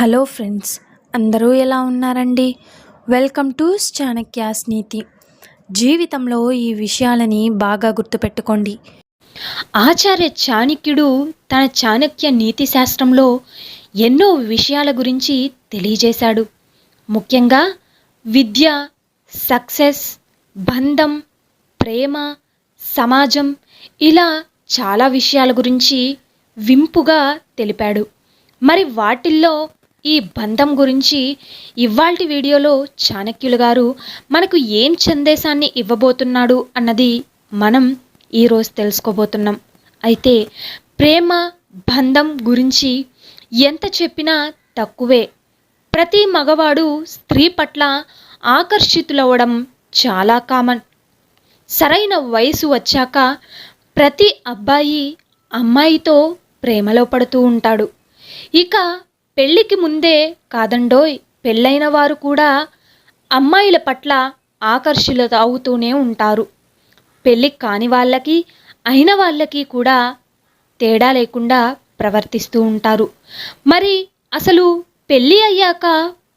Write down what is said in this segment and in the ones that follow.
Hello friends, అందరూ ఎలా ఉన్నారండి? వెల్కమ్ టు చాణక్యాస్ నీతి. జీవితంలో ఈ విషయాలని బాగా గుర్తుపెట్టుకోండి. ఆచార్య చాణక్యుడు తన చాణక్య నీతి శాస్త్రంలో ఎన్నో విషయాల గురించి తెలియజేశాడు. ముఖ్యంగా విద్య, సక్సెస్, బంధం, ప్రేమ, సమాజం ఇలా చాలా విషయాల గురించి వింపుగా తెలిపాడు. మరి వాటిల్లో ఈ బంధం గురించి ఇవాల్టి వీడియోలో చాణక్యులు గారు మనకు ఏం సందేశాన్ని ఇవ్వబోతున్నాడు అన్నది మనం ఈరోజు తెలుసుకోబోతున్నాం. అయితే ప్రేమ, బంధం గురించి ఎంత చెప్పినా తక్కువే. ప్రతి మగవాడు స్త్రీ పట్ల ఆకర్షితులవ్వడం చాలా కామన్. సరైన వయసు వచ్చాక ప్రతి అబ్బాయి అమ్మాయితో ప్రేమలో పడుతూ ఉంటాడు. ఇక పెళ్ళికి ముందే కాదండోయ్, పెళ్ళైన వారు కూడా అమ్మాయిల పట్ల ఆకర్షితులు అవుతూనే ఉంటారు. పెళ్ళి కాని వాళ్ళకి, అయిన వాళ్ళకి కూడా తేడా లేకుండా ప్రవర్తిస్తూ ఉంటారు. మరి అసలు పెళ్ళి అయ్యాక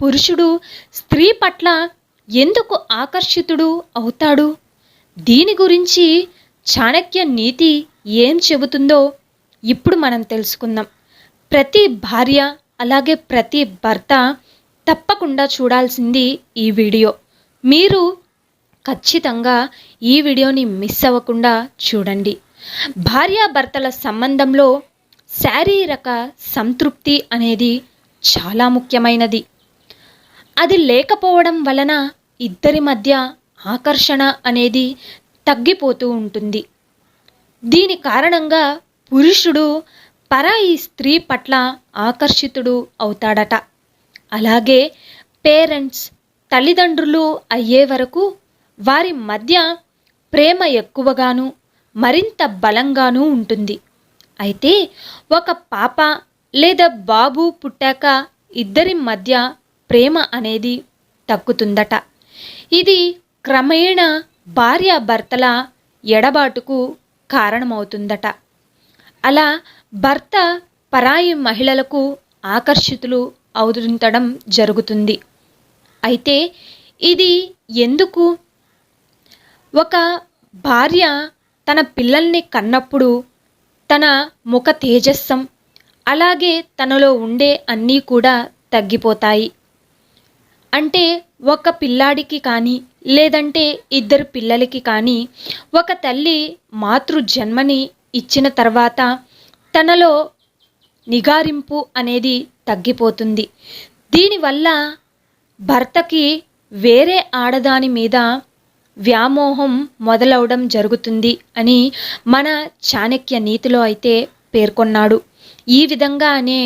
పురుషుడు స్త్రీ పట్ల ఎందుకు ఆకర్షితుడు అవుతాడు? దీని గురించి చాణక్య నీతి ఏం చెబుతుందో ఇప్పుడు మనం తెలుసుకుందాం. ప్రతి భార్య అలాగే ప్రతి భర్త తప్పకుండా చూడాల్సింది ఈ వీడియో. మీరు ఖచ్చితంగా ఈ వీడియోని మిస్ అవ్వకుండా చూడండి. భార్యాభర్తల సంబంధంలో శారీరక సంతృప్తి అనేది చాలా ముఖ్యమైనది. అది లేకపోవడం వలన ఇద్దరి మధ్య ఆకర్షణ అనేది తగ్గిపోతూ ఉంటుంది. దీని కారణంగా పురుషుడు పరాయి స్త్రీ పట్ల ఆకర్షితుడు అవుతాడట. అలాగే పేరెంట్స్, తల్లిదండ్రులు అయ్యే వరకు వారి మధ్య ప్రేమ ఎక్కువగాను మరింత బలంగానూ ఉంటుంది. అయితే ఒక పాప లేదా బాబు పుట్టాక ఇద్దరి మధ్య ప్రేమ అనేది తగ్గుతుందట. ఇది క్రమేణా భార్యాభర్తల ఎడబాటుకు కారణమవుతుందట. అలా భర్త పరాయి మహిళలకు ఆకర్షితులు అవుతుండడం జరుగుతుంది. అయితే ఇది ఎందుకు? ఒక భార్య తన పిల్లల్ని కన్నప్పుడు తన ముఖ తేజస్సం అలాగే తనలో ఉండే అన్నీ కూడా తగ్గిపోతాయి. అంటే ఒక పిల్లాడికి కానీ లేదంటే ఇద్దరు పిల్లలకి కానీ ఒక తల్లి మాతృ జన్మని ఇచ్చిన తర్వాత తనలో నిగారింపు అనేది తగ్గిపోతుంది. దీనివల్ల భర్తకి వేరే ఆడదాని మీద వ్యామోహం మొదలవడం జరుగుతుంది అని మన చాణక్య నీతిలో అయితే పేర్కొన్నాడు. ఈ విధంగానే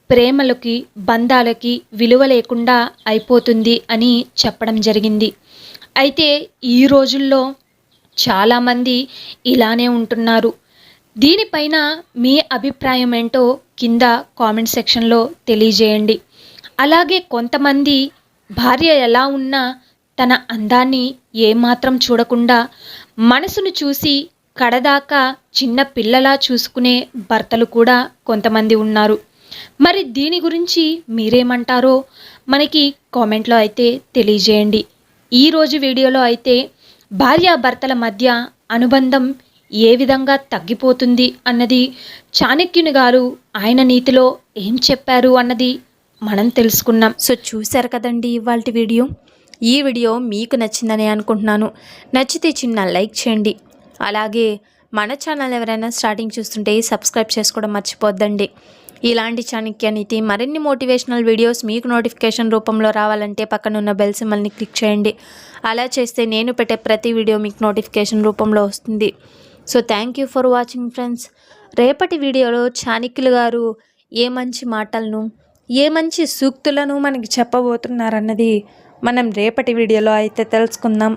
ప్రేమలకి, బంధాలకి విలువ లేకుండా అయిపోతుంది అని చెప్పడం జరిగింది. అయితే ఈ రోజుల్లో చాలామంది ఇలానే ఉంటున్నారు. దీనిపైన మీ అభిప్రాయం ఏంటో కింద కామెంట్ సెక్షన్లో తెలియజేయండి. అలాగే కొంతమంది భార్య ఎలా ఉన్నా తన అందాన్ని ఏమాత్రం చూడకుండా మనసును చూసి కడదాకా చిన్న పిల్లలా చూసుకునే భర్తలు కూడా కొంతమంది ఉన్నారు. మరి దీని గురించి మీరేమంటారో మనకి కామెంట్లో అయితే తెలియజేయండి. ఈరోజు వీడియోలో అయితే భార్యాభర్తల మధ్య అనుబంధం ఏ విధంగా తగ్గిపోతుంది అన్నది చాణక్యుని గారు ఆయన నీతిలో ఏం చెప్పారు అన్నది మనం తెలుసుకున్నాం. సో చూశారు కదండి ఇవాల్టి వీడియో. ఈ వీడియో మీకు నచ్చిందని అనుకుంటున్నాను. నచ్చితే చిన్న లైక్ చేయండి. అలాగే మన ఛానల్ ఎవరైనా స్టార్టింగ్ చూస్తుంటే సబ్స్క్రైబ్ చేసుకోవడం మర్చిపోద్దండి. ఇలాంటి చాణక్య నీతి మరిన్ని మోటివేషనల్ వీడియోస్ మీకు నోటిఫికేషన్ రూపంలో రావాలంటే పక్కనున్న బెల్ సింబల్ని క్లిక్ చేయండి. అలా చేస్తే నేను పెట్టే ప్రతి వీడియో మీకు నోటిఫికేషన్ రూపంలో వస్తుంది. So thank you for watching friends. రేపటి వీడియోలో చాణక్యులు గారు ఏ మంచి మాటలను, ఏ మంచి సూక్తులను మనకి చెప్పబోతున్నారన్నది మనం రేపటి వీడియోలో అయితే తెలుసుకుందాం.